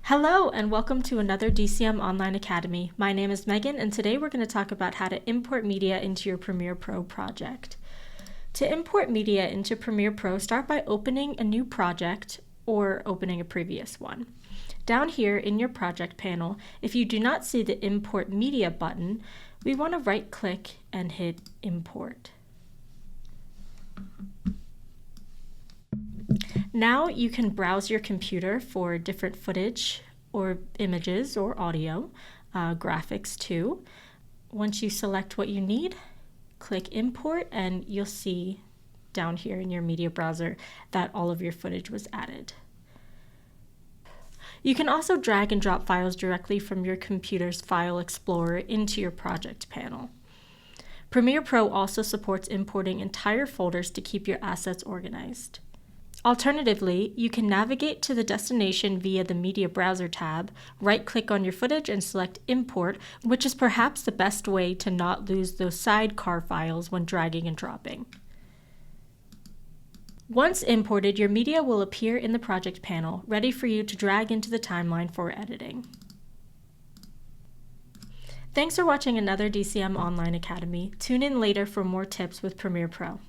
Hello and welcome to another DCM Online Academy. My name is Megan and today we're going to talk about how to import media into your Premiere Pro project. To import media into Premiere Pro, start by opening a new project or opening a previous one. Down here in your project panel, if you do not see the Import Media button, we want to right-click and hit Import. Now you can browse your computer for different footage or images or audio, graphics too. Once you select what you need, click Import and you'll see down here in your media browser that all of your footage was added. You can also drag and drop files directly from your computer's File Explorer into your project panel. Premiere Pro also supports importing entire folders to keep your assets organized. Alternatively, you can navigate to the destination via the Media Browser tab, right-click on your footage and select Import, which is perhaps the best way to not lose those sidecar files when dragging and dropping. Once imported, your media will appear in the project panel, ready for you to drag into the timeline for editing. Thanks for watching another DCM Online Academy. Tune in later for more tips with Premiere Pro.